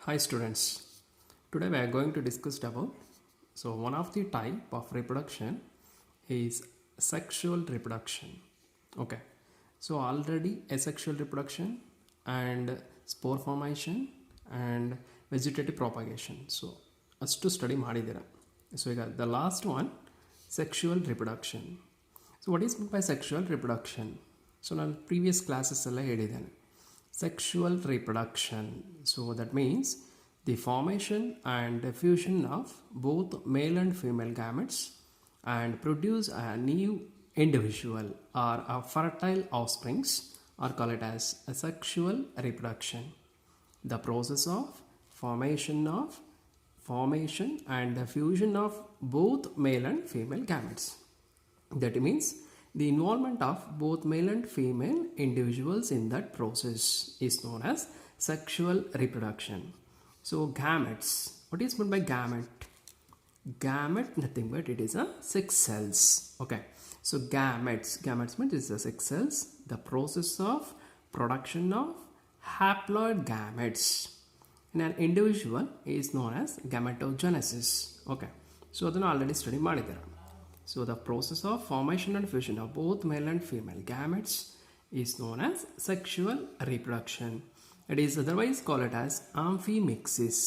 Hi students, today we are going to discuss about one of the type of reproduction is sexual reproduction. Okay, so already asexual reproduction and spore formation and vegetative propagation. So ಅಷ್ಟು study ಮಾಡಿದ್ದೀರಾ. So ಈಗ the last one sexual reproduction. So what is meant by sexual reproduction? So ನಾನು previous classes ಎಲ್ಲ ಹೇಳಿದ್ದೇನೆ. Sexual reproduction, so that means the formation and diffusion of both male and female gametes and produce a new individual or a fertile offsprings are called as a sexual reproduction. The process of formation and diffusion of both male and female gametes, that means the involvement of both male and female individuals in that process is known as sexual reproduction. So gametes, what is meant by gamete? Gamete, nothing but it is a six cells. Okay, so gametes means it's a six cells. The process of production of haploid gametes in an individual is known as gametogenesis. Okay, so ಅದನ್ನು already study ಮಾಡಿದ್ದೀರಾ. So the process of formation and fusion of both male and female gametes is known as sexual reproduction. It is otherwise called as amphimixis.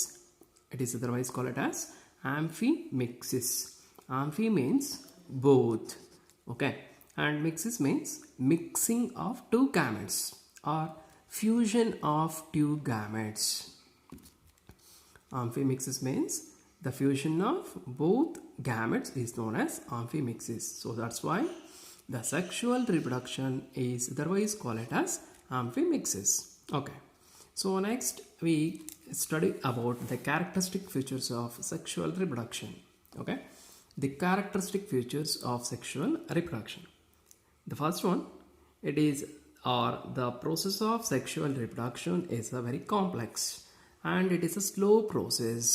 Amphi means both. Okay, and mixis means mixing of two gametes or fusion of two gametes. Amphimixis means the fusion of both gametes is known as amphimixis. So that's why the sexual reproduction is otherwise called as amphimixis. Okay, so next we study about the characteristic features of sexual reproduction. Okay, the characteristic features of sexual reproduction. The first one, it is the process of sexual reproduction is a very complex and it is a slow process.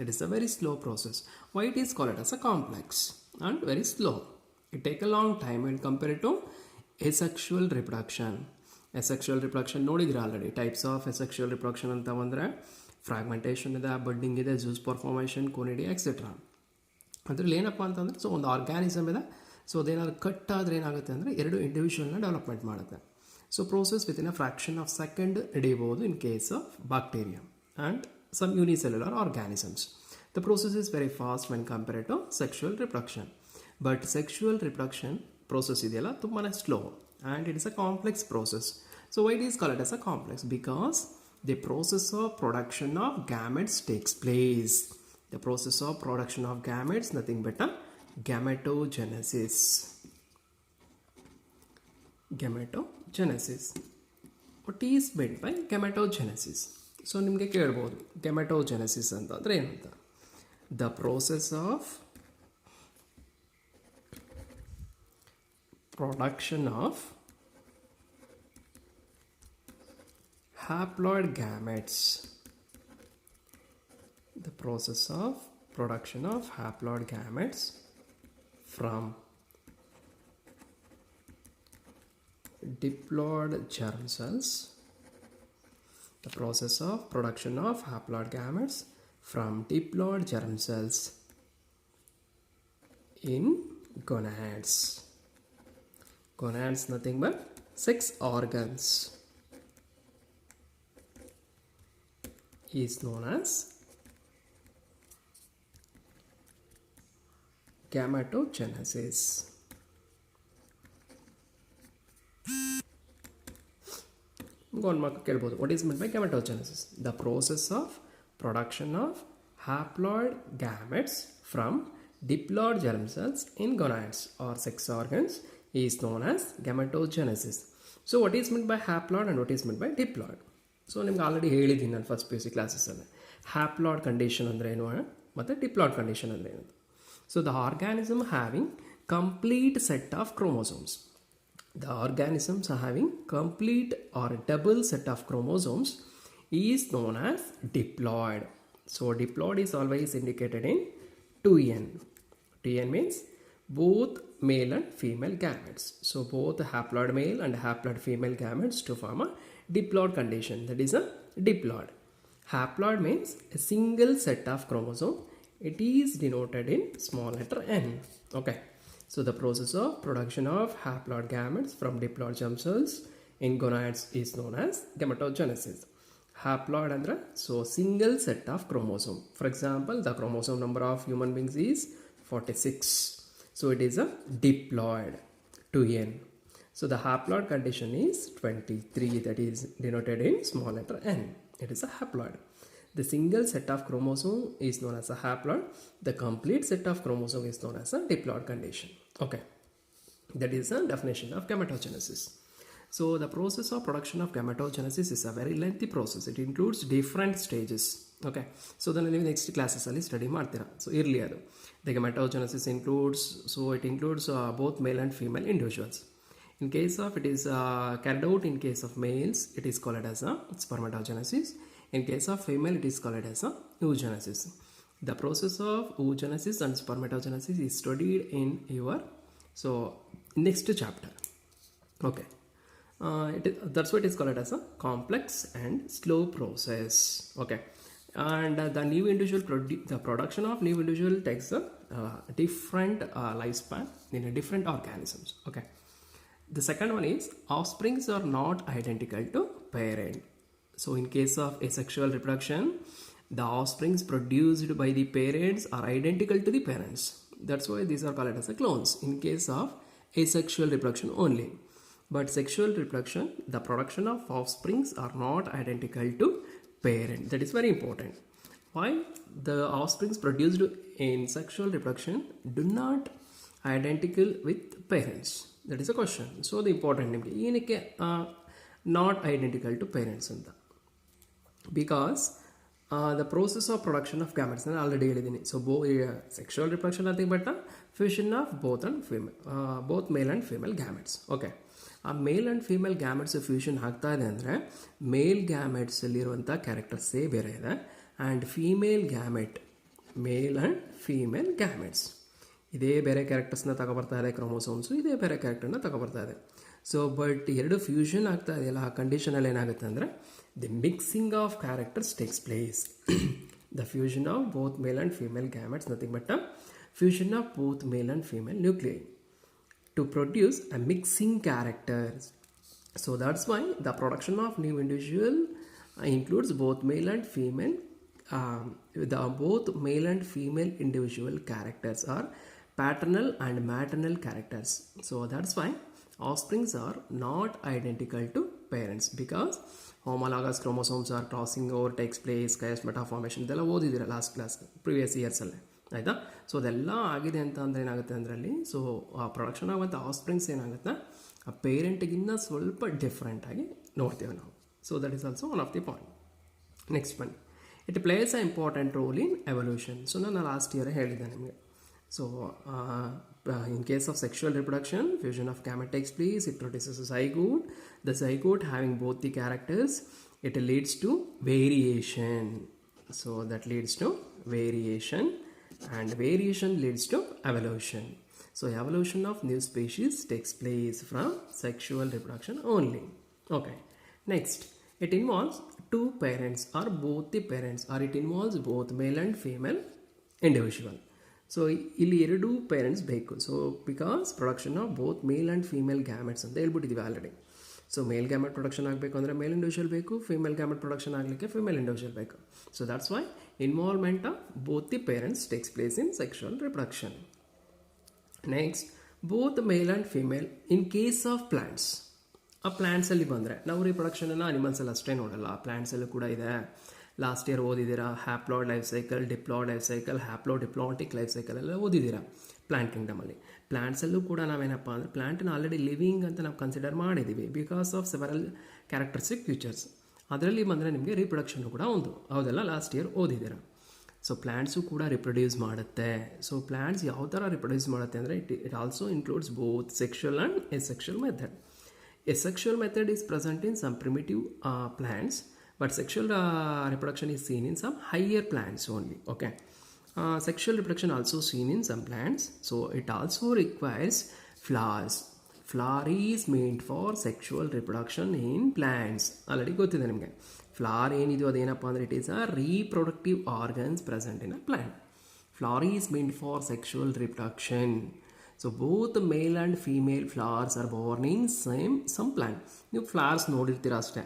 It is a very slow process. Why it is called as a complex and very slow? It takes a long time when compared to asexual reproduction. Asexual reproduction ನೋಡಿದ್ರೆ already types of asexual reproduction ಅಂತ ಬಂದರೆ fragmentation ಇದೆ, budding ಇದೆ, juice formation, ಕೋನಿಡಿಯಾ etcetera. ಅದರಲ್ಲಿ ಏನಪ್ಪ ಅಂತಂದರೆ so ಒಂದು organism ಇದೆ. ಸೊ ಅದೇನಾದ್ರು ಕಟ್ ಆದರೆ ಏನಾಗುತ್ತೆ ಅಂದರೆ ಎರಡು ಇಂಡಿವಿಜುವಲ್ನ ಡೆವಲಪ್ಮೆಂಟ್ ಮಾಡುತ್ತೆ. So process within a fraction of second ನಡೆಯಬಹುದು in case of bacteria and some unicellular organisms. The process is very fast when compared to sexual reproduction. But sexual reproduction process ಇದೆಯಲ್ಲ ತುಂಬಾ slow and it is a complex process. So why it is called as a complex? Because the process of production of gametes takes place. The process of production of gametes nothing but a gametogenesis. What is meant by gametogenesis? So ನಿಮಗೆ ಕೇಳ್ಬೋದು gametogenesis ಅಂತಂದರೆ ಏನಂತ. The process of production of haploid gametes. The process of production of haploid gametes from diploid germ cells. The process of production of haploid gametes from diploid germ cells in gonads. Gonads nothing but 6 organs is known as gametogenesis. One mark ಕೇಳ್ಬೋದು. What is meant by gametogenesis? The process of production of haploid gametes from diploid germ cells in gonads or sex organs is known as gametogenesis. So what is meant by haploid and what is meant by diploid? So ನಿಮ್ಗೆ already ಹೇಳಿದ್ದೀನಿ ನಾನು first PUC ಕ್ಲಾಸಸ್ಸಲ್ಲಿ haploid condition ಅಂದರೆ ಏನು ಮತ್ತು diploid condition ಅಂದರೆ ಏನು. So the organism having complete set of chromosomes. The organisms are having complete or double set of chromosomes is known as diploid. So diploid is always indicated in 2n. 2n means both male and female gametes. So both haploid male and haploid female gametes to form a diploid condition, that is a diploid. Haploid means a single set of chromosome. It is denoted in small letter n. Okay. So the process of production of haploid gametes from diploid germ cells in gonads is known as gametogenesis. Haploid andre so single set of chromosome. For example, the chromosome number of human beings is 46. So it is a diploid 2n. So the haploid condition is 23, that is denoted in small letter n. It is a haploid. The single set of chromosome is known as a haploid. The complete set of chromosome is known as a diploid condition. Okay, that is the definition of gametogenesis. So the process of production of gametogenesis is a very lengthy process. It includes different stages. Okay, so then in the next classes ಅಲ್ಲಿ study ಮಾಡ್ತೀರಾ. So ಇರಲಿ ಅದು. The gametogenesis includes, it includes both male and female individuals. In case of it is carried out in case of males, it is called as a spermatogenesis. In case of female, it is called as a oogenesis. The process of oogenesis and spermatogenesis is studied in your next chapter. Okay, that's why it is called as a complex and slow process. Okay, and the new individual the production of new individual takes a different lifespan in a different organisms. Okay. The second one is offsprings are not identical to parent. So in case of asexual reproduction, the offsprings produced by the parents are identical to the parents. That's why these are called as a clones in case of asexual reproduction only. But sexual reproduction, the production of offsprings are not identical to parent. That is very important. Why the offsprings produced in sexual reproduction do not identical with parents? That is a question. So the important name ಏನಕ್ಕೆ not identical to parents ಅಂತ, because the process of production of gametes ನಾನು already ಹೇಳಿದ್ದೀನಿ. So sexual reproduction nothing but the fusion of both male and female gametes. Okay, ಆ ಮೇಲ್ and female gametes fusion ಆಗ್ತಾ ಇದೆ ಅಂದರೆ ಮೇಲ್ ಗ್ಯಾಮೆಟ್ಸಲ್ಲಿರುವಂಥ ಕ್ಯಾರೆಕ್ಟರ್ಸೇ ಬೇರೆ ಇದೆ, and female gamete mail and female gametes ಇದೇ ಬೇರೆ ಕ್ಯಾರೆಕ್ಟರ್ಸ್ನ ತಗೊಬರ್ತಾ ಇದೆ, ಕ್ರೋಮೋಸೋಮ್ಸು ಇದೇ ಬೇರೆ ಕ್ಯಾರೆಕ್ಟರ್ನ ತಗೊಬರ್ತಾ ಇದೆ. ಸೊ ಬಟ್ ಎರಡು ಫ್ಯೂಷನ್ ಆಗ್ತಾ ಇದೆಯಲ್ಲ, ಆ ಕಂಡೀಷನಲ್ಲಿ ಏನಾಗುತ್ತೆ ಅಂದರೆ the mixing of characters takes place. The fusion of both male and female gametes nothing but a fusion of both male and female nuclei to produce a mixing characters. So that's why the production of new individual includes both male and female. Both male and female individual characters are paternal and maternal characters. So that's why offsprings are not identical to parents, because homologous chromosomes are crossing over takes place, chiasmata formation ಇದೆಲ್ಲ ಓದಿದ್ದೀರಾ last class previous ಇಯರ್ಸಲ್ಲೇ, ಆಯಿತಾ. So ಅದೆಲ್ಲ ಆಗಿದೆ ಅಂತ ಅಂದರೆ ಏನಾಗುತ್ತೆ ಅದರಲ್ಲಿ, so ಆ production ಆಗುವಂಥ ಆಫ್ಸ್ಪ್ರಿಂಗ್ಸ್ ಏನಾಗುತ್ತೆ ಆ ಪೇರೆಂಟಿಗಿನ್ನ ಸ್ವಲ್ಪ ಡಿಫ್ರೆಂಟಾಗಿ ನೋಡ್ತೇವೆ ನಾವು. So that is also one of the point. Next ಬನ್ನಿ, it plays a important role in evolution. So ನಾನು ಲಾಸ್ಟ್ ಇಯರ್ ಹೇಳಿದ್ದೆ ನಿಮಗೆ. So in case of sexual reproduction, fusion of gamete takes place, it produces a zygote. The zygote having both the characters, it leads to variation. So that leads to variation, and variation leads to evolution. So evolution of new species takes place from sexual reproduction only. Okay, next, it involves two parents or both the parents, or it involves both male and female individual. So ಇಲ್ಲಿ ಎರಡು parents ಬೇಕು. So because production of both male and female gametes ಅಂತ ಹೇಳ್ಬಿಟ್ಟಿದ್ದೀವಿ already. So male gamete production ಆಗಬೇಕು ಅಂದರೆ male individual ಬೇಕು, female gamete production ಆಗಲಿಕ್ಕೆ female individual ಬೇಕು. So that's why involvement of both the parents takes place in sexual reproduction. Next, both male and female in case of plants. ಆ ಪ್ಲಾಂಟ್ಸಲ್ಲಿ ಬಂದರೆ ನಾವು ರಿಪ್ರೊಡಕ್ಷನನ್ನು ಅನಿಮಲ್ಸಲ್ಲಿ ಅಷ್ಟೇ ನೋಡಲ್ಲ, ಪ್ಲಾಂಟ್ಸಲ್ಲೂ ಕೂಡ ಇದೆ. ಲಾಸ್ಟ್ ಇಯರ್ ಓದಿದ್ದೀರಾ haploid life cycle, diploid life cycle, haplodiplontic life cycle ಎಲ್ಲ ಓದಿದ್ದೀರಾ ಪ್ಲಾಂಟ್ ಕಿಂಗ್ಡಮಲ್ಲಿ. ಪ್ಲಾಂಟ್ಸಲ್ಲೂ ಕೂಡ ನಾವೇನಪ್ಪ ಅಂದರೆ ಪ್ಲಾಂಟನ್ನು ಆಲ್ರೆಡಿ ಲಿವಿಂಗ್ ಅಂತ ನಾವು ಕನ್ಸಿಡರ್ ಮಾಡಿದ್ದೀವಿ because of several characteristic features. ಅದರಲ್ಲಿ ಬಂದರೆ ನಿಮಗೆ ರಿಪ್ರೊಡಕ್ಷನ್ನು ಕೂಡ ಒಂದು, ಹೌದೆಲ್ಲ ಲಾಸ್ಟ್ ಇಯರ್ ಓದಿದ್ದೀರಾ. ಸೊ ಪ್ಲಾಂಟ್ಸು ಕೂಡ ರಿಪ್ರೊಡ್ಯೂಸ್ ಮಾಡುತ್ತೆ. ಸೊ ಪ್ಲಾಂಟ್ಸ್ ಯಾವ ಥರ ರಿಪ್ರೊಡ್ಯೂಸ್ ಮಾಡುತ್ತೆ ಅಂದರೆ it also includes both sexual and asexual method. Asexual method is present in some primitive plants, but sexual reproduction is seen in some higher plants only. Okay, sexual reproduction also seen in some plants, so it also requires flowers. Flower is meant for sexual reproduction in plants. Already ಗೊತ್ತಿದೆ ನಿಮಗೆ. Flower ಏನಿದೆಯೋ ಅದೇನಪ್ಪ ಅಂದರೆ it is a reproductive organs present in a plant. Flower is meant for sexual reproduction. So both male and female flowers are born in some plant. ನೀವು flowers ನೋಡಿರ್ತೀರ ಅಷ್ಟೇ,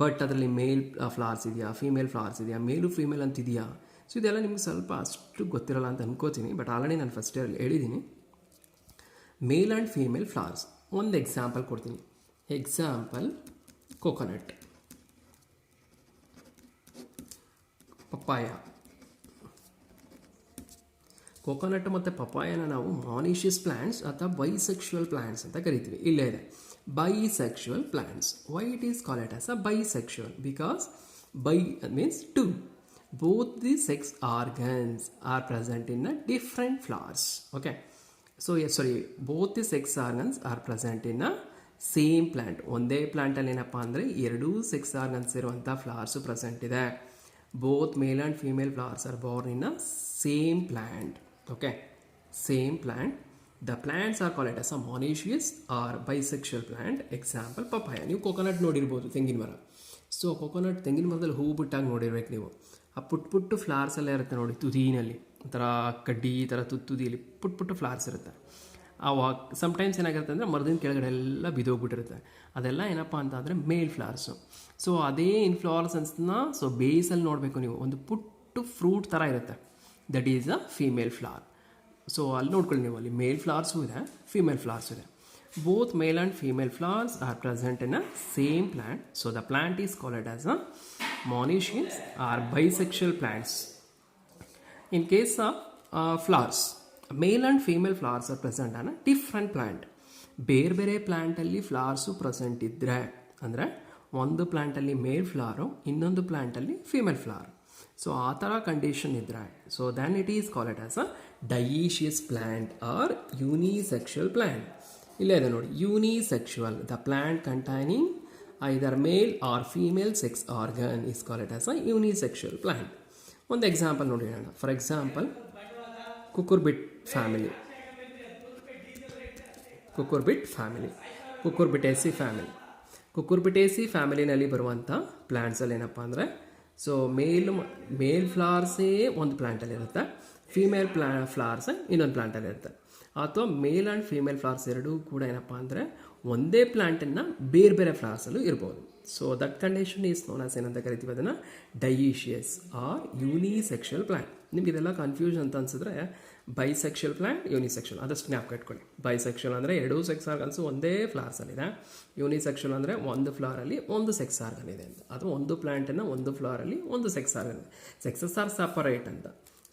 but ಅದರಲ್ಲಿ ಮೇಲ್ flowers ಇದೆಯಾ, ಫೀಮೇಲ್ ಫ್ಲವರ್ಸ್ ಇದೆಯಾ, ಮೇಲು female ಅಂತಿದೆಯಾ, so ಇದೆಲ್ಲ ನಿಮ್ಗೆ ಸ್ವಲ್ಪ ಅಷ್ಟು ಗೊತ್ತಿರಲ್ಲ ಅಂತ ಅನ್ಕೋತೀನಿ. ಬಟ್ ಆಲ್ರೆಡಿ ನಾನು ಫಸ್ಟ್ ಹೇಳಿದ್ದೀನಿ ಮೇಲ್ ಆ್ಯಂಡ್ ಫೀಮೇಲ್ ಫ್ಲವರ್ಸ್. ಒಂದು ಎಕ್ಸಾಂಪಲ್ ಕೊಡ್ತೀನಿ. Example coconut, papaya. ಕೋಕೋನಟ್ ಮತ್ತು ಪಪಾಯನ ನಾವು ಮಾನಿಷಿಯಸ್ ಪ್ಲಾಂಟ್ಸ್ ಅಥವಾ ಬೈಸೆಕ್ಷುವಲ್ ಪ್ಲಾಂಟ್ಸ್ ಅಂತ ಕರಿತೀವಿ. ಇಲ್ಲೇ ಇದೆ bisexual plants. Why it is called it as a bisexual? Because bi means two. Both the sex organs are present in a different flowers. Okay, so both the sex organs are present in a same plant. ಒಂದೇ ಪ್ಲಾಂಟಲ್ಲಿ ಏನಪ್ಪ ಅಂದರೆ ಎರಡೂ sex organs ಇರುವಂಥ flowers present ಇದೆ. Both male and female flowers are born in a same plant. Okay, same plant. The plants are called as a monoecious or bisexual plant. Example papaya. ನೀವು coconut ನೋಡಿರ್ಬೋದು, ತೆಂಗಿನ ಮರ. So coconut ತೆಂಗಿನ ಮರದಲ್ಲಿ ಹೂ ಬಿಟ್ಟಾಗಿ ನೋಡಿರ್ಬೇಕು ನೀವು. ಆ ಪುಟ್ಟು flowers ಎಲ್ಲ ಇರುತ್ತೆ ನೋಡಿ, ತುದಿನಲ್ಲಿ ಒಂಥರ ಕಡ್ಡಿ ಈ ಥರ ತುದಿಯಲ್ಲಿ ಪುಟ್ಟು ಫ್ಲವರ್ಸ್ ಇರುತ್ತೆ. ಆವಾಗ ಸಮ್ಟೈಮ್ಸ್ ಏನಾಗಿರುತ್ತೆ ಅಂದರೆ ಮರದಿನ ಕೆಳಗಡೆ ಎಲ್ಲ ಬಿದೋಗ್ಬಿಟ್ಟಿರುತ್ತೆ. ಅದೆಲ್ಲ ಏನಪ್ಪ ಅಂತ ಅಂದರೆ ಮೇಲ್ ಫ್ಲವರ್ಸು. ಸೊ ಅದೇ ಇನ್ಫ್ಲೋರೆಸೆನ್ಸ್ನ ಬೇಸಲ್ಲಿ ನೋಡಬೇಕು ನೀವು, ಒಂದು ಪುಟ್ಟು ಫ್ರೂಟ್ ಥರ ಇರುತ್ತೆ. That is a female flower. So ಅಲ್ಲಿ ನೋಡ್ಕೊಳ್ಳಿ ನೀವು, ಅಲ್ಲಿ ಮೇಲ್ ಫ್ಲವರ್ಸು ಇದೆ, ಫೀಮೇಲ್ ಫ್ಲವರ್ಸ್ ಇದೆ. Both male and female flowers are present in a same plant. So the plant is called as a monoecious or bisexual plants. In case of flowers, male and female flowers are present on a different plant. ಬೇರೆ ಬೇರೆ ಪ್ಲ್ಯಾಂಟಲ್ಲಿ flowers present ಇದ್ದರೆ, ಅಂದರೆ ಒಂದು ಪ್ಲ್ಯಾಂಟಲ್ಲಿ ಮೇಲ್ flower, ಇನ್ನೊಂದು ಪ್ಲ್ಯಾಂಟಲ್ಲಿ female flower. So ಆ ಥರ condition ಇದ್ದರೆ, so then it is called as a dioecious plant or unisexual plant. ಇಲ್ಲೇ ಇದೆ ನೋಡಿ, unisexual. The plant containing either male or female sex organ is called as a unisexual plant. ಒಂದು example ನೋಡಿ ಹೇಳೋಣ. For example cucurbit family, cucurbitaceae family. Cucurbitaceae ಫ್ಯಾಮಿಲಿನಲ್ಲಿ ಬರುವಂಥ ಪ್ಲ್ಯಾಂಟ್ಸಲ್ಲಿ ಏನಪ್ಪ ಅಂದರೆ, ಸೊ ಮೇಲ್ ಫ್ಲವರ್ಸೇ ಒಂದು ಪ್ಲ್ಯಾಂಟಲ್ಲಿರುತ್ತೆ, ಫೀಮೇಲ್ ಫ್ಲವರ್ಸೇ ಇನ್ನೊಂದು ಪ್ಲ್ಯಾಂಟಲ್ಲಿರುತ್ತೆ. ಅಥವಾ ಮೇಲ್ ಆ್ಯಂಡ್ ಫೀಮೇಲ್ ಫ್ಲವರ್ಸ್ ಎರಡೂ ಕೂಡ ಏನಪ್ಪ ಅಂದರೆ ಒಂದೇ ಪ್ಲ್ಯಾಂಟನ್ನು ಬೇರೆ ಬೇರೆ ಫ್ಲವರ್ಸಲ್ಲೂ ಇರ್ಬೋದು. So that condition is known as ಏನಂತ ಕರಿತೀವಿ ಅದನ್ನು, ಡೈಯಿಷಿಯಸ್ ಆರ್ ಯೂನಿಸೆಕ್ಷುವಲ್ ಪ್ಲ್ಯಾಂಟ್. ನಿಮ್ಗೆ ಇದೆಲ್ಲ ಕನ್ಫ್ಯೂಷನ್ ಅಂತ ಅನಿಸಿದ್ರೆ ಬೈಸೆಕ್ಷುವಲ್ ಪ್ಲ್ಯಾಂಟ್, ಯೂನಿಸೆಕ್ಷುವಲ್ ಅದಷ್ಟು ಜ್ಞಾಪಕ ಇಟ್ಕೊಳ್ಳಿ. ಬೈಸೆಕ್ಷುವಲ್ ಅಂದರೆ ಎರಡೂ ಸೆಕ್ಸ್ ಆರ್ಗನ್ಸು ಒಂದೇ ಫ್ಲವರ್ಸಲ್ಲಿದೆ. ಯೂನಿಸೆಕ್ಷುವಲ್ ಅಂದರೆ ಒಂದು ಫ್ಲವರಲ್ಲಿ ಒಂದು ಸೆಕ್ಸ್ ಆರ್ಗನ್ ಇದೆ ಅಂತ. ಅದು ಒಂದು ಪ್ಲ್ಯಾಂಟನ್ನು ಒಂದು ಫ್ಲವರಲ್ಲಿ ಒಂದು ಸೆಕ್ಸ್ ಆರ್ಗನ್ ಇದೆ. ಸೆಕ್ಸಸ್ ಆರ್ ಸಪರೇಟ್ ಅಂತ.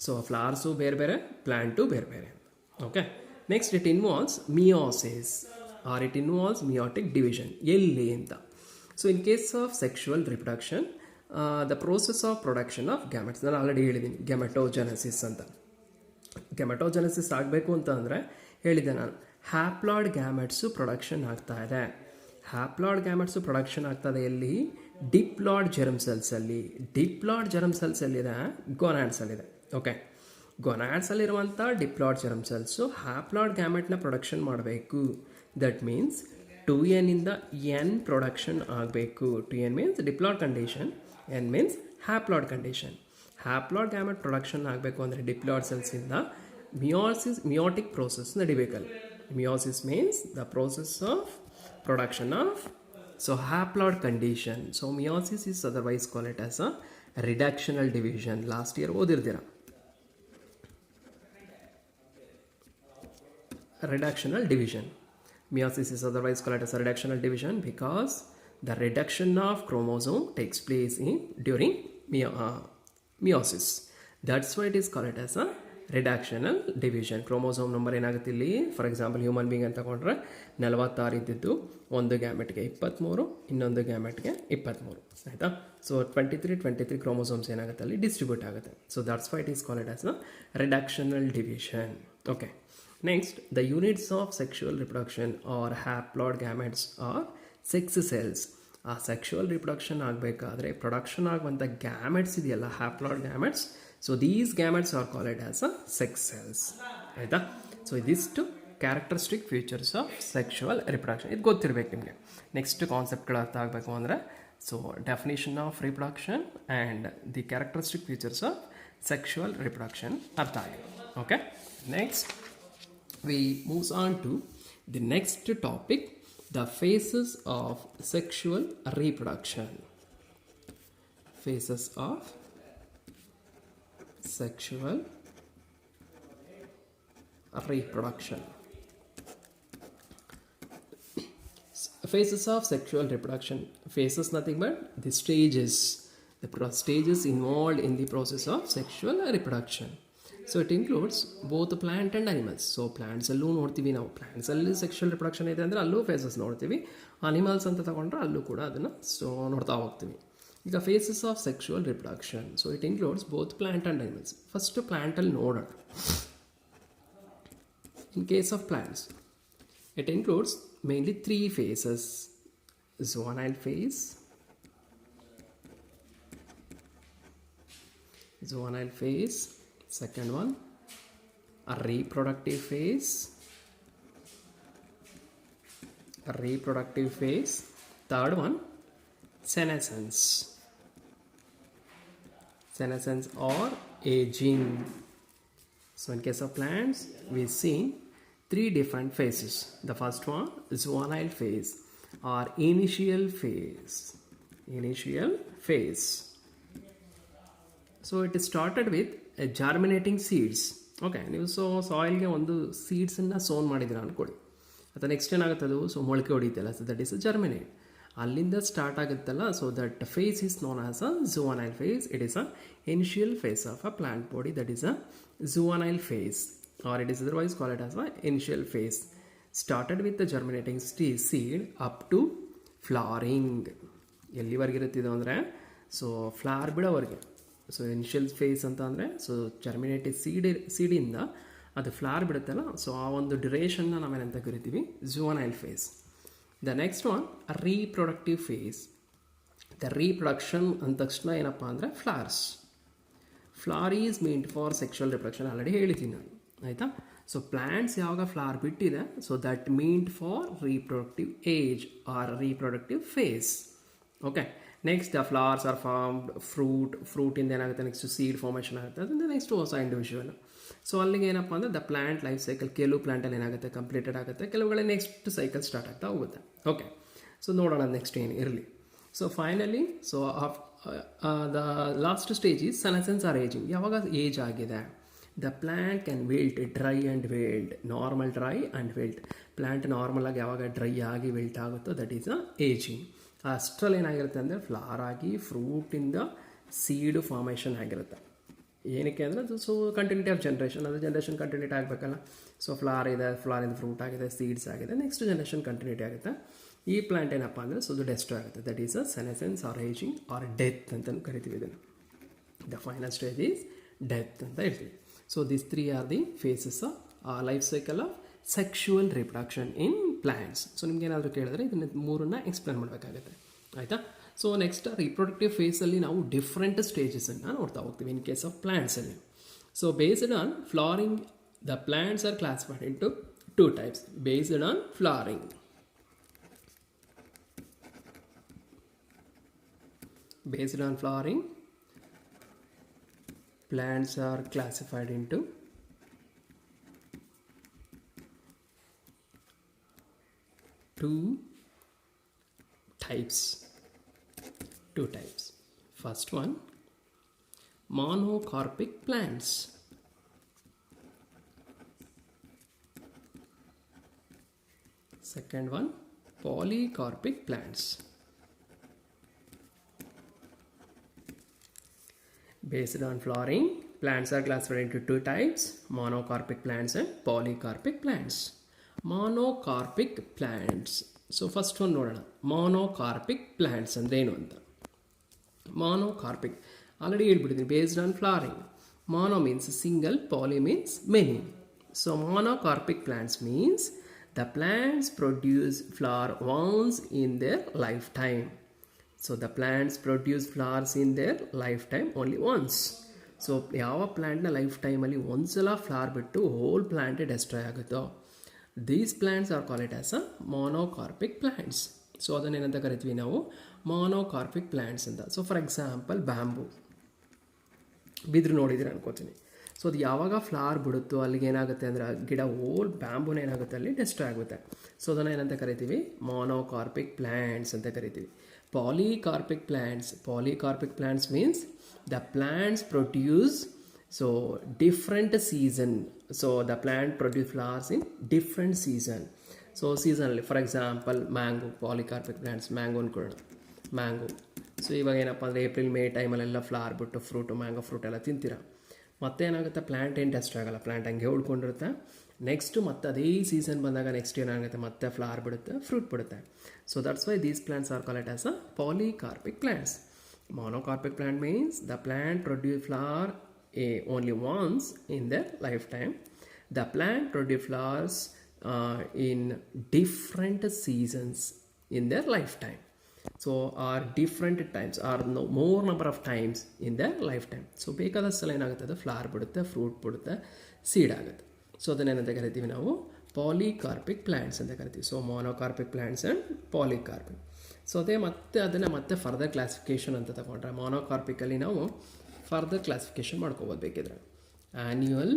ಸೊ ಫ್ಲವರ್ಸು ಬೇರೆ ಬೇರೆ, ಪ್ಲ್ಯಾಂಟು ಬೇರೆ ಬೇರೆ ಅಂತ. Okay, next it involves meiosis or it involves meiotic division. ಎಲ್ಲಿ ಅಂತ, so in case of sexual reproduction, the process of production of gametes, ನಾನು ಆಲ್ರೆಡಿ ಹೇಳಿದ್ದೀನಿ ಗೆಮೆಟೋಜೆನೆಸಿಸ್ ಅಂತ. ಗೆಮೆಟೋಜೆನೆಸಿಸ್ ಆಗಬೇಕು ಅಂತ ಅಂದರೆ ಹೇಳಿದ್ದೆ ನಾನು, ಹ್ಯಾಪ್ಲಾಯ್ಡ್ ಗ್ಯಾಮೆಟ್ಸು ಪ್ರೊಡಕ್ಷನ್ ಆಗ್ತಾ ಇದೆ. ಹ್ಯಾಪ್ಲಾಯ್ಡ್ ಗ್ಯಾಮೆಟ್ಸು ಪ್ರೊಡಕ್ಷನ್ ಆಗ್ತದೆ ಎಲ್ಲಿ? ಡಿಪ್ಲಾಯ್ಡ್ ಜರ್ಮ್ ಸೆಲ್ಸಲ್ಲಿ. ಡಿಪ್ಲಾಯ್ಡ್ ಜರ್ಮ್ ಸೆಲ್ಸ್ ಎಲ್ಲಿದೆ? ಗೊನಾಡ್ಸಲ್ಲಿದೆ. ಓಕೆ, ಗೊನಾಡ್ಸಲ್ಲಿರುವಂಥ ಡಿಪ್ಲಾಯ್ಡ್ ಜರ್ಮ್ ಸೆಲ್ಸು ಹ್ಯಾಪ್ಲಾಯ್ಡ್ ಗ್ಯಾಮೆಟ್ನ ಪ್ರೊಡಕ್ಷನ್ ಮಾಡಬೇಕು. ದಟ್ ಮೀನ್ಸ್ 2n ಇಂದ n ಪ್ರೊಡಕ್ಷನ್ ಆಗಬೇಕು. 2n means diploid condition, n means haploid condition. Haploid gamete production ಆಗಬೇಕು ಅಂದರೆ ಡಿಪ್ಲಾಯ್ಡ್ ಸೆಲ್ಸಿಂದ ಮಿಯೋಟಿಕ್ ಪ್ರೋಸೆಸ್ ನಡಿಬೇಕಲ್ಲ. Meiosis means the process of production of haploid condition. So meiosis is otherwise call it as a reductional division. Last year ಓದಿರ್ತೀರ reductional division. Meiosis is otherwise called as a reductional division because the reduction of chromosome takes place during meiosis. That's why it is called as a reductional division. Chromosome number ಏನಾಗುತ್ತೆ ಇಲ್ಲಿ, for example human being ಅಂತ ತಗೊಂಡ್ರೆ 46 ಇದ್ದಿದ್ದು ಒಂದು ಗ್ಯಾಮೆಟ್ಗೆ 23, ಇನ್ನೊಂದು ಗ್ಯಾಮೆಟ್ಗೆ 23, ಆಯಿತಾ. So 23 chromosomes ಏನಾಗುತ್ತೆ ಅಲ್ಲಿ ಡಿಸ್ಟ್ರಿಬ್ಯೂಟ್ ಆಗುತ್ತೆ. So that's Y it is called as a reductional division. Okay, next the units of sexual reproduction or haploid gametes are sex cells. ಆ ಸೆಕ್ಷುವಲ್ ರಿಪ್ರೊಡಕ್ಷನ್ ಆಗಬೇಕಾದ್ರೆ ಪ್ರೊಡಕ್ಷನ್ ಆಗುವಂಥ ಗ್ಯಾಮೆಟ್ಸ್ ಇದೆಯಲ್ಲ, haploid gametes, so these gametes R called as a sex cells, ಆಯಿತಾ. So ಇದಿಷ್ಟು characteristic features of sexual reproduction. ಇದು ಗೊತ್ತಿರಬೇಕು ನಿಮಗೆ. Next ಕಾನ್ಸೆಪ್ಟ್ಗಳು ಅರ್ಥ ಆಗಬೇಕು ಅಂದರೆ So definition of reproduction and the characteristic features of sexual reproduction ಅರ್ಥ ಆಗಿದೆ. Okay, next we move on to the next topic, the phases of sexual reproduction. Phases of sexual reproduction. Phases of sexual reproduction. Phases nothing but the stages, stages involved in the process of sexual reproduction. So it includes both plant and animals. So plants allu ನೋಡ್ತೀವಿ ನಾವು, plants ಅಲ್ಲಿ sexual reproduction ಇದೆ ಅಂದರೆ ಅಲ್ಲೂ phases ನೋಡ್ತೀವಿ. animals ಅಂತ ತಗೊಂಡ್ರೆ ಅಲ್ಲೂ ಕೂಡ ಅದನ್ನು ನೋಡ್ತಾ ಹೋಗ್ತೀವಿ. ಈಗ phases of sexual reproduction. So it includes both plant and animals. First plant ಅಲ್ಲಿ ನೋಡೋಣ. In case of plants, it includes mainly 3 phases: zoonal phase, second one a reproductive phase, third one senescence or aging. So in case of plants, we've seen 3 different phases. The first one, zoonal phase or initial phase. So it started with germinating seeds. Okay, ನೀವು ಸಾಯಿಲ್ಗೆ ಒಂದು ಸೀಡ್ಸನ್ನು ಸೋನ್ ಮಾಡಿದ್ದೀರ ಅಂದ್ಕೊಳ್ಳಿ, ಅಥವಾ next ಏನಾಗುತ್ತೆ ಅದು ಮೊಳಕೆ ಹೊಡಿತಲ್ಲ, so that is germinate. ಅಲ್ಲಿಂದ start ಆಗುತ್ತಲ್ಲ, so that face is known as a zoonal phase. It is a initial phase of a plant body, that is a zoonal phase, or it is otherwise called as a initial phase. Started with the germinating seed up to flowering. ಎಲ್ಲಿವರೆಗಿರುತ್ತಿದೆ ಅಂದರೆ so flower ಬಿಡೋವರೆಗೆ. So initial phase ಅಂತ ಅಂದರೆ so ಜರ್ಮಿನೇಟಿವ್ ಸೀಡಿಂದ ಅದು flower ಬಿಡುತ್ತಲ್ಲ, so ಆ ಒಂದು ಡ್ಯುರೇಷನ್ನ ನಾವೇನಂತ ಕರಿತೀವಿ zoonal phase. The next one reproductive phase. The reproduction ಅಂದ ತಕ್ಷಣ ಏನಪ್ಪ ಅಂದರೆ flower is meant for sexual reproduction. Already ಹೇಳಿದ್ದೀನಿ ನಾನು, ಆಯಿತಾ. ಸೊ ಪ್ಲ್ಯಾಂಟ್ಸ್ ಯಾವಾಗ ಫ್ಲವರ್ ಬಿಟ್ಟಿದೆ, so that meant for reproductive age or reproductive phase. Okay, next the flowers are formed, ಫ್ರೂಟಿಂದ ಏನಾಗುತ್ತೆ, ನೆಕ್ಸ್ಟ್ ಸೀಡ್ ಫಾರ್ಮೇಷನ್ ಆಗುತ್ತೆ, ಅದರಿಂದ ನೆಕ್ಸ್ಟ್ ಹೊಸ ಇಂಡಿವಿಜುವಲ್. ಸೊ ಅಲ್ಲಿಗೆ ಏನಪ್ಪ ಅಂದರೆ ದ ಪ್ಲ್ಯಾಂಟ್ ಲೈಫ್ ಸೈಕಲ್ ಕೆಲವು ಪ್ಲ್ಯಾಂಟಲ್ಲಿ ಏನಾಗುತ್ತೆ ಕಂಪ್ಲೀಟೆಡ್ ಆಗುತ್ತೆ, ಕೆಲವುಗಳಲ್ಲಿ ನೆಕ್ಸ್ಟ್ ಸೈಕಲ್ ಸ್ಟಾರ್ಟ್ ಆಗ್ತಾ ಹೋಗುತ್ತೆ. ಓಕೆ, ಸೊ ನೋಡೋಣ ನೆಕ್ಸ್ಟ್ ಏನು ಇರಲಿ. So finally so the last stage is senescence or ageing. ಯಾವಾಗ ಏಜ್ ಆಗಿದೆ, the plant can wilt, dry and wilt, normal dry and wilt. Plant ನಾರ್ಮಲಾಗಿ ಯಾವಾಗ ಡ್ರೈ ಆಗಿ ವಿಲ್ಟ್ ಆಗುತ್ತೋ ದಟ್ ಈಸ್ ಅ ಏಜಿಂಗ್. ಅಷ್ಟರಲ್ಲಿ ಏನಾಗಿರುತ್ತೆ ಅಂದರೆ ಫ್ಲವರ್ ಆಗಿ ಫ್ರೂಟಿಂದ ಸೀಡು ಫಾರ್ಮೇಷನ್ ಆಗಿರುತ್ತೆ. ಏನಕ್ಕೆ ಅಂದರೆ ಅದು ಸೊ ಕಂಟಿನ್ಯೂಟಿ ಆಫ್ ಜನ್ರೇಷನ್, ಅದು ಜನ್ರೇಷನ್ ಕಂಟಿನ್ಯೂಟಿ ಆಗಬೇಕಲ್ಲ. ಸೊ ಫ್ಲವರ್ ಇದೆ, ಫ್ಲವರಿಂದ ಫ್ರೂಟ್ ಆಗಿದೆ, ಸೀಡ್ಸ್ ಆಗಿದೆ, ನೆಕ್ಸ್ಟ್ ಜನ್ರೇಷನ್ ಕಂಟಿನ್ಯೂಟಿ ಆಗುತ್ತೆ. ಈ ಪ್ಲ್ಯಾಂಟ್ ಏನಪ್ಪ ಅಂದರೆ ಸೊ ಅದು ಡೆಸ್ಟ್ರಾಯ್ ಆಗುತ್ತೆ. That is a senescence or ageing or death ಅಂತ ಕರಿತೀವಿ ಇದನ್ನು. The final stage is death ಅಂತ ಹೇಳ್ತೀವಿ. So this 3 are the phases of life cycle of sexual reproduction in plants. So ನಿಮ್ಗೆ ಏನಾದರೂ ಕೇಳಿದ್ರೆ ಇದನ್ನು 3 ಎಕ್ಸ್ಪ್ಲೇನ್ ಮಾಡಬೇಕಾಗುತ್ತೆ, ಆಯಿತಾ. ಸೊ ನೆಕ್ಸ್ಟ್ ರಿಪ್ರೊಡಕ್ಟಿವ್ ಫೇಸಲ್ಲಿ ನಾವು ಡಿಫ್ರೆಂಟ್ ಸ್ಟೇಜಸನ್ನು ನೋಡ್ತಾ ಹೋಗ್ತೀವಿ ಇನ್ ಕೇಸ್ ಆಫ್ ಪ್ಲ್ಯಾಂಟ್ಸಲ್ಲಿ. So based on flowering, the plants are classified into 2 types based on flowering. Based on flowering, plants are classified into 2 types. First one, monocarpic plants. Second one, polycarpic plants. Based on flowering, plants are classified into 2 types, monocarpic plants and polycarpic plants. Monocarpic plants. So first one ನೋಡೋಣ, monocarpic plants ಅಂದರೆ ಏನು ಅಂತ. Monocarpic already ಹೇಳ್ಬಿಟ್ಟಿದ್ದೀನಿ, based on flowering. Mono means single, poly means many. So monocarpic plants means the plants produce flower once in their lifetime. So the plants produce flowers in their lifetime only once. So ಯಾವ ಪ್ಲ್ಯಾಂಟ್ನ life ಟೈಮಲ್ಲಿ ಒಂದ್ಸಲ flower ಬಿಟ್ಟು whole ಪ್ಲ್ಯಾಂಟೇ destroy ಆಗುತ್ತೋ, these plants are called as a monocarpic plants. So ಅದನ್ನೇನಂತ ಕರಿತೀವಿ ನಾವು monocarpic plants ಅಂತ. ಸೊ ಫಾರ್ ಎಕ್ಸಾಂಪಲ್ ಬ್ಯಾಂಬೂ, ಬಿದ್ರು ನೋಡಿದ್ರೆ ಅನ್ಕೋತೀನಿ. ಸೊ ಅದು ಯಾವಾಗ ಫ್ಲವರ್ ಬಿಡುತ್ತೋ ಅಲ್ಲಿಗೆ ಏನಾಗುತ್ತೆ ಅಂದರೆ ಗಿಡ ಓಲ್ ಬ್ಯಾಂಬೂನ ಏನಾಗುತ್ತೆ ಅಲ್ಲಿ ಡೆಸ್ಟ್ರಾಯ್ ಆಗುತ್ತೆ. ಸೊ ಅದನ್ನು ಏನಂತ ಕರಿತೀವಿ ಮಾನೋಕಾರ್ಪಿಕ್ ಪ್ಲ್ಯಾಂಟ್ಸ್ ಅಂತ ಕರಿತೀವಿ. Polycarpic plants means the plants produce so different season, so the plant produce flowers in different season. So seasonally, for example mango, polycarpic plants, mango ಅನ್ಕೊಳ್ಳೋಣ, ಮ್ಯಾಂಗೋ. ಸೊ ಇವಾಗ ಏನಪ್ಪ ಅಂದರೆ ಏಪ್ರಿಲ್ ಮೇ ಟೈಮಲ್ಲೆಲ್ಲ ಫ್ಲವರ್ ಬಿಟ್ಟು fruit mango fruit ಎಲ್ಲ ತಿಂತೀರ, ಮತ್ತೆ ಏನಾಗುತ್ತೆ plant ಏನು ಡೆಸ್ಟ್ ಆಗಲ್ಲ, ಪ್ಲ್ಯಾಂಟ್ ಹಂಗೆ ಉಳ್ಕೊಂಡಿರುತ್ತೆ. ನೆಕ್ಸ್ಟು ಮತ್ತೆ ಅದೇ ಸೀಸನ್ ಬಂದಾಗ ನೆಕ್ಸ್ಟ್ ಏನಾಗುತ್ತೆ ಮತ್ತೆ ಫ್ಲವರ್ ಬಿಡುತ್ತೆ, ಫ್ರೂಟ್ ಬಿಡುತ್ತೆ. So that's why these plants are called as a polycarpic plants. Monocarpic plant means the plant produce flower only once in their lifetime. The plant produce flowers in different seasons in their lifetime. So are different times, or more number of times in their lifetime. So ಬೇಕಾದಷ್ಟು ಸಲ ಏನಾಗುತ್ತೆ ಅದು flower ಬಿಡುತ್ತೆ, fruit ಬಿಡುತ್ತೆ, seed ಆಗುತ್ತೆ. So ಅದನ್ನೇನಂತ ಕರಿತೀವಿ ನಾವು ಪಾಲಿಕಾರ್ಪಿಕ್ ಪ್ಲ್ಯಾಂಟ್ಸ್ ಅಂತ ಕರಿತೀವಿ. So monocarpic plants and polycarpic. So ಅದೇ ಅದನ್ನು ಮತ್ತೆ ಫರ್ದರ್ ಕ್ಲಾಸಿಫಿಕೇಷನ್ ಅಂತ ತಗೊಂಡ್ರೆ ಮಾನೋಕಾರ್ಪಿಕಲ್ಲಿ ನಾವು ಫರ್ದರ್ ಕ್ಲಾಸಿಫಿಕೇಷನ್ ಮಾಡ್ಕೋಬೋದು ಬೇಕಿದ್ರೆ. ಆ್ಯನ್ಯುವಲ್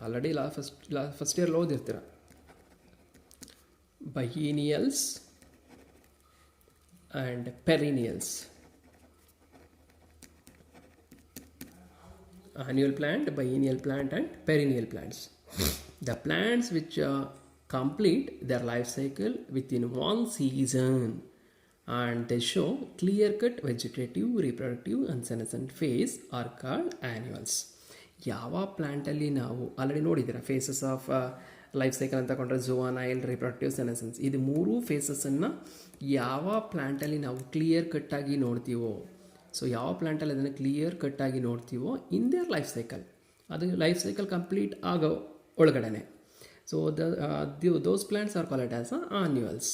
ಆಲ್ರೆಡಿ ಫಸ್ಟ್ ಇಯರ್ಲಿ ಓದಿರ್ತೀರ. Biennials and perennials. Annual plant, biennial plant and perennial plants. The plants which complete their life cycle within one season and they show clear-cut vegetative, reproductive and senescent phase are called annuals. ಯಾವ ಪ್ಲ್ಯಾಂಟಲ್ಲಿ ನಾವು ಆಲ್ರೆಡಿ ನೋಡಿದ್ದೀರ phases of life cycle ಅಂತ ತಗೊಂಡ್ರೆ ಝುವಾನೈಲ್, reproductive, ಸೆನೆಸೆನ್ಸ್. ಇದು ಮೂರು ಫೇಸಸನ್ನು ಯಾವ ಪ್ಲ್ಯಾಂಟಲ್ಲಿ ನಾವು ಕ್ಲಿಯರ್ ಕಟ್ಟಾಗಿ ನೋಡ್ತೀವೋ, ಸೊ ಯಾವ ಪ್ಲ್ಯಾಂಟಲ್ಲಿ ಅದನ್ನು ಕ್ಲಿಯರ್ ಕಟ್ಟಾಗಿ ನೋಡ್ತೀವೋ ಇನ್ ದೇರ್ ಲೈಫ್ ಸೈಕಲ್, ಅದು ಲೈಫ್ ಸೈಕಲ್ ಕಂಪ್ಲೀಟ್ ಆಗೋ ಒಳಗಡೆ. So those plants are called as annuals.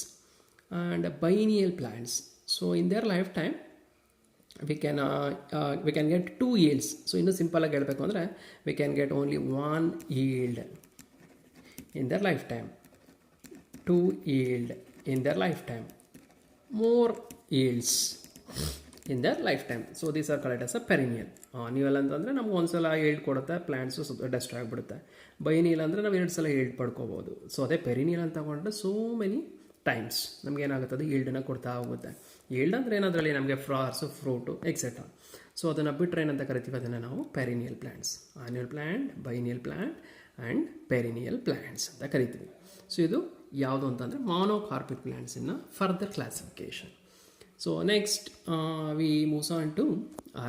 And biennial plants, so in their lifetime we can get 2 yields. So ಇನ್ನೂ ಸಿಂಪಲಾಗಿ ಹೇಳಬೇಕು ಅಂದರೆ we can get only 1 yield in their lifetime, 2 yield in their lifetime, more yields in their lifetime. So these are called as a perennial. Annual ಅಂತಂದರೆ ನಮ್ಗೆ ಒಂದು ಸಲ yield ಕೊಡುತ್ತೆ, plants dust ಆಗಿಬಿಡುತ್ತೆ. ಬೈನಿಯಲ್ ಅಂದರೆ ನಾವು 2 ಸಲ yield ಪಡ್ಕೋಬೋದು. ಸೊ ಅದೇ ಪೆರಿನಿಯಲ್ ಅಂತ ತಗೊಂಡ್ರೆ ಸೋ ಮೆನಿ ಟೈಮ್ಸ್ ನಮಗೇನಾಗುತ್ತೆ ಅದು ಈಲ್ಡನ್ನು ಕೊಡ್ತಾ ಹೋಗುತ್ತೆ. ಈಲ್ಡ್ ಅಂದರೆ ಏನದರಲ್ಲಿ ನಮಗೆ ಫ್ಲವರ್ಸು, ಫ್ರೂಟು ಎಕ್ಸೆಟ್ರಾ. ಸೊ ಅದನ್ನು ಬಿಟ್ಟರೆ ಏನಂತ ಕರಿತೀವಿ, ಅದನ್ನು ನಾವು perennial plants, annual plant, biennial plant and perennial plants ಅಂತ ಕರಿತೀವಿ. ಸೊ ಇದು ಯಾವುದು ಅಂತಂದರೆ monocarpic plants in further classification. So next we moves on to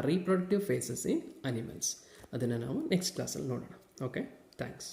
reproductive phases in animals. ಅದನ್ನು ನಾವು ನೆಕ್ಸ್ಟ್ ಕ್ಲಾಸಲ್ಲಿ ನೋಡೋಣ. Okay, thanks.